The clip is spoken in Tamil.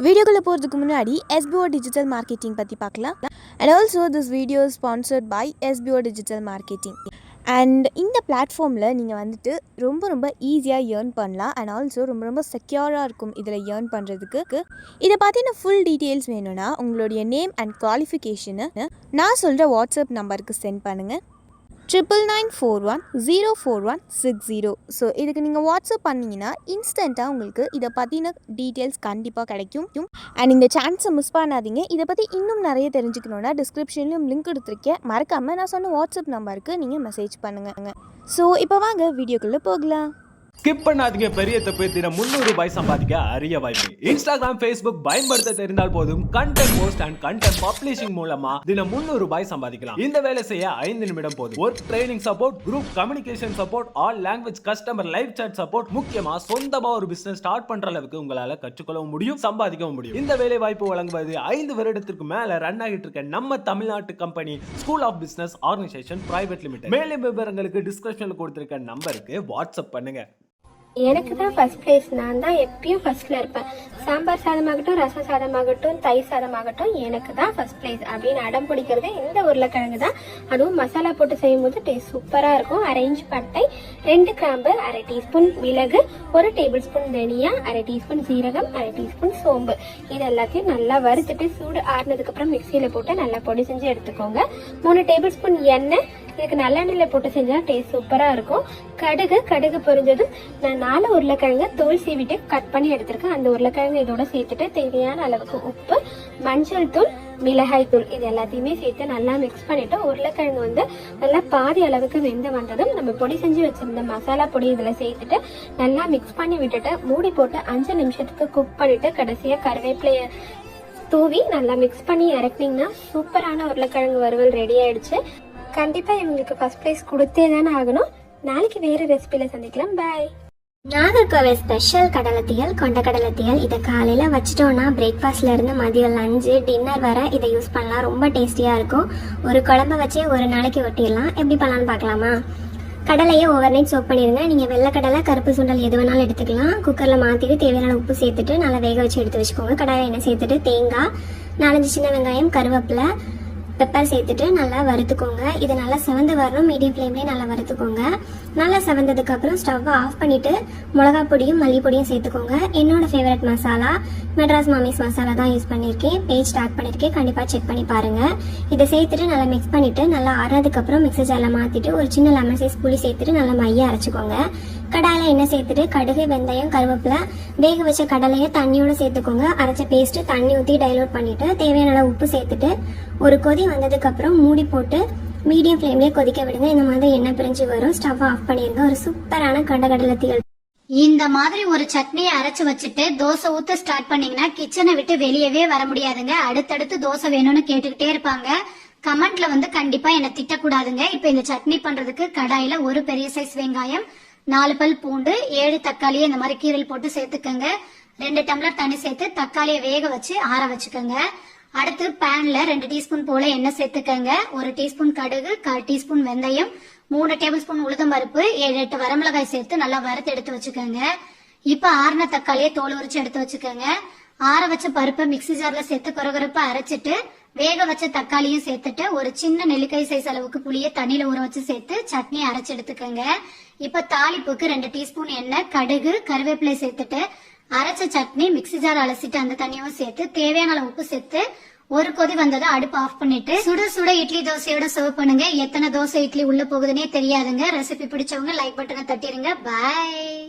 வீடியோக்குள்ள போகிறதுக்கு முன்னாடி SBO டிஜிட்டல் மார்க்கெட்டிங் பற்றி பார்க்கலாம். And also this video sponsored by SBO digital marketing. And இந்த பிளாட்ஃபார்மில் நீங்கள் வந்துட்டு ரொம்ப ஈஸியாக ஏர்ன் பண்ணலாம். அண்ட் ஆல்சோ ரொம்ப செக்யூராக இருக்கும் இதில் ஏர்ன் பண்ணுறதுக்கு. இதை பார்த்தீங்கன்னா ஃபுல் டீட்டெயில்ஸ் வேணும்னா உங்களுடைய நேம் அண்ட் குவாலிஃபிகேஷனை நான் சொல்கிற வாட்ஸ்அப் நம்பருக்கு சென்ட் பண்ணுங்கள். 9941041660. ஸோ இதுக்கு நீங்கள் வாட்ஸ்அப் பண்ணிங்கன்னா இன்ஸ்டண்ட்டாக உங்களுக்கு இதை பற்றின டீட்டெயில்ஸ் கண்டிப்பாக கிடைக்கும். அண்ட் இந்த சான்ஸை மிஸ் பண்ணாதீங்க. இதை பற்றி இன்னும் நிறைய தெரிஞ்சுக்கணுன்னா டிஸ்கிரிப்ஷன்லையும் லிங்க் கொடுத்துருக்கேன். மறக்காமல் நான் சொன்ன வாட்ஸ்அப் நம்பருக்கு நீங்கள் மெசேஜ் பண்ணுங்கள். ஸோ இப்போ வாங்க வீடியோக்குள்ளே போகலாம். ஸ்கிப் பண்ணாதீங்க. பெரிய தப்பு. தினம் 300 ரூபாய் சம்பாதிக்க அரிய வாய்ப்பு. இன்ஸ்டாகிராம், Facebook பயன்படுத்த தெரிந்தால் போதும். Content post and content publishing மூலமா தினம் 300 ரூபாய் சம்பாதிக்கலாம். இந்த வேலை செய்ய 5 நிமிடம் போதும். Work training support, group communication support, all language customer live chat support, முக்கியமா சொந்தமா ஒரு பிசினஸ் ஸ்டார்ட் பண்ற அளவுக்கு உங்களால கற்றுக்கொள்ளவும் முடியும், சம்பாதிக்கவும் முடியும். இந்த வேலை வாய்ப்பு வழங்குவது 5 வருடத்திற்கு மேல ரன் ஆகிட்டு இருக்க நம்ம தமிழ்நாட்டு company school of business organisation private limited. மேலும் விவரங்களுக்கு டிஸ்கிரிப்ஷன்ல கொடுத்திருக்க நம்பருக்கு வாட்ஸ்அப் பண்ணுங்க. எனக்கு தான் ஃபர்ஸ்ட் பிளேஸ். நான் தான் எப்பயும் ஃபர்ஸ்ட்ல இருப்பேன். சாம்பார் சாதமாகட்டும், ரசம் சாதமாகட்டும், தயிர் சாதமாகட்டும், எனக்கு தான் ஃபர்ஸ்ட் பிளேஸ் அப்படின்னு அடம் பிடிக்கிறது இந்த உருளைக்கிழங்கு தான். அதுவும் மசாலா போட்டு செய்யும் போது டேஸ்ட் சூப்பரா இருக்கும். 1 இன்ச் பட்டை, 2 கிராம்பு, 1/2 டீஸ்பூன் மிளகு, 1 டேபிள் ஸ்பூன் தனியா, 1/2 டீஸ்பூன் சீரகம், 1/2 டீஸ்பூன் சோம்பு, இது எல்லாத்தையும் நல்லா வறுத்துட்டு சூடு ஆறுனதுக்கு அப்புறம் மிக்சியில போட்டு நல்லா பொடி செஞ்சு எடுத்துக்கோங்க. 3 டேபிள் ஸ்பூன் எண்ணெய், இதுக்கு நல்லெண்ணெயில போட்டு செஞ்சா டேஸ்ட் சூப்பரா இருக்கும். கடுகு பொரிஞ்சதும் நான் 4 உருளைக்கிழங்கு தோல் சீவிட்டு கட் பண்ணி எடுத்திருக்கேன். அந்த உருளைக்கிழங்கு இதோட சேர்த்துட்டு தேவையான அளவுக்கு உப்பு, மஞ்சள் தூள், மிளகாய் தூள், இது எல்லாத்தையுமே சேர்த்து நல்லா மிக்ஸ் பண்ணிட்டு உருளைக்கிழங்கு நல்லா பாதி அளவுக்கு வெந்து வந்ததும் நம்ம பொடி செஞ்சு வச்சிருந்த மசாலா பொடி இதுல சேர்த்துட்டு நல்லா மிக்ஸ் பண்ணி விட்டுட்டு மூடி போட்டு 5 நிமிஷத்துக்கு குக் பண்ணிட்டு கடைசியா கருவேப்பிலைய தூவி நல்லா மிக்ஸ் பண்ணி இறக்குனீங்கன்னா சூப்பரான உருளைக்கிழங்கு வறுவல் ரெடி ஆயிடுச்சு. கண்டிப்பா இவங்களுக்கு ஃபர்ஸ்ட் பிளேஸ் கொடுத்தே தானே ஆகணும். நாளைக்கு வேற ரெசிபில சந்திக்கலாம். பாய். நாகர்கோவில் ஸ்பெஷல் கடலத்தியல், கொண்ட கடலத்தியல். இதை காலையில வச்சிட்டோம்னா பிரேக்ஃபாஸ்ட்ல இருந்து மதியம் லஞ்சு டின்னர் வர இதை யூஸ் பண்ணலாம். ரொம்ப டேஸ்டியா இருக்கும். ஒரு குழம்பு வச்சே ஒரு நாளைக்கு ஒட்டிடலாம். எப்படி பண்ணலாம்னு பார்க்கலாமா? கடலையை ஓவர் நைட் சோப் பண்ணிடுங்க. நீங்கள் வெள்ளைக்கடலை, கருப்பு சுண்டல் எது வேணாலும் எடுத்துக்கலாம். குக்கரில் மாற்றிட்டு தேவையான உப்பு சேர்த்துட்டு நல்லா வேக வச்சு எடுத்து வச்சுக்கோங்க. கடாயில் எண்ணெய் சேர்த்துட்டு தேங்காய், 4-5 சின்ன வெங்காயம், கருவேப்பிலை, பெப்பர் சேர்த்துட்டு நல்லா வறுத்துக்கோங்க. இது நல்லா செவந்து வரணும். மீடியம் ஃப்ளேம்லேயே நல்லா வறுத்துக்கோங்க. நல்லா செவந்ததுக்கு அப்புறம் ஸ்டவ்வை ஆஃப் பண்ணிட்டு மிளகா பொடியும் மல்லிப்பொடியும் சேர்த்துக்கோங்க. என்னோட ஃபேவரட் மசாலா மெட்ராஸ் மாமிஸ் மசாலா தான் யூஸ் பண்ணியிருக்கேன். பேஜ் ஸ்டார்ட் பண்ணியிருக்கேன், கண்டிப்பாக செக் பண்ணி பாருங்க. இதை சேர்த்துட்டு நல்லா மிக்ஸ் பண்ணிட்டு நல்லா ஆறதுக்கப்புறம் மிக்ஸர் ஜாரில் மாற்றிட்டு ஒரு சின்ன லெமன் சைஸ் புளி சேர்த்துட்டு நல்லா மைய அரைச்சிக்கோங்க. கடாயில் எண்ணெய் சேர்த்துட்டு கடுகு, வெந்தயம், கருவேப்பிலை, வேக வச்ச கடலையை தண்ணியோட சேர்த்துக்கோங்க. அரைச்ச பேஸ்ட் தண்ணி ஊற்றி டைலூட் பண்ணிட்டு தேவையான உப்பு சேர்த்துட்டு ஒரு கொதி வந்ததுக்கு அப்புறம் மூடி போட்டு மீடியம் ஃப்ளேம்லேயே கொதிக்க விடுங்க. இந்த மாதிரி எண்ணெய் பிரிஞ்சு வரும். ஸ்டவ் ஆஃப் பண்ணிருங்க. ஒரு சூப்பரான கடலத்தியல். இந்த மாதிரி ஒரு சட்னியை அரைச்சு வச்சுட்டு தோசை ஊத்த ஸ்டார்ட் பண்ணீங்கன்னா கிச்சனை விட்டு வெளியவே வர முடியாதுங்க. அடுத்தடுத்து தோசை வேணும்னு கேட்டுக்கிட்டே இருப்பாங்க. கமெண்ட்ல கண்டிப்பா என்ன திட்டக்கூடாதுங்க. இப்ப இந்த சட்னி பண்றதுக்கு கடாயில ஒரு பெரிய சைஸ் வெங்காயம், 4 பல் பூண்டு, 7 தக்காளியை இந்த மாதிரி கீரல் போட்டு சேர்த்துக்கங்க. 2 டம்ளர் தண்ணி சேர்த்து தக்காளியை வேக வச்சு ஆற வச்சுக்கோங்க. அடுத்து பேன்ல 2 டீஸ்பூன் போல எண்ணெய் சேர்த்துக்கங்க. 1 டீஸ்பூன் கடுகு, 1/4 டீஸ்பூன் வெந்தயம், 3 டேபிள் ஸ்பூன் உளுத்தம் பருப்பு, 7-8 வரமிளகாய் சேர்த்து நல்லா வறுத்து எடுத்து வச்சுக்கோங்க. இப்ப ஆறின தக்காளியை தோல் உரிச்சு எடுத்து வச்சுக்கோங்க. ஆற வச்ச பருப்பை மிக்சி ஜார்ல சேர்த்து கொரகொரப்பா அரைச்சிட்டு வேக வச்ச தக்காளியும் சேர்த்துட்டு ஒரு சின்ன நெல்லிக்காய் சைஸ் அளவுக்கு புளியை தண்ணியில ஊற வச்சு சேர்த்து சட்னியை அரைச்சு எடுத்துக்கோங்க. இப்ப தாளிப்புக்கு 2 டீஸ்பூன் எண்ணெய், கடுகு, கருவேப்பிலை சேர்த்துட்டு அரைச்ச சட்னி மிக்சி ஜார் அலசிட்டு அந்த தண்ணியும் சேர்த்து தேவையான அளவு உப்பு சேர்த்து ஒரு கொதி வந்ததை அடுப்பு ஆஃப் பண்ணிட்டு சுட சுட இட்லி தோசையோட சர்வ் பண்ணுங்க. எத்தனை தோசை இட்லி உள்ள போகுதுன்னே தெரியாதுங்க. ரெசிபி பிடிச்சவங்க லைக் பட்டனை தட்டிடுங்க. பாய்.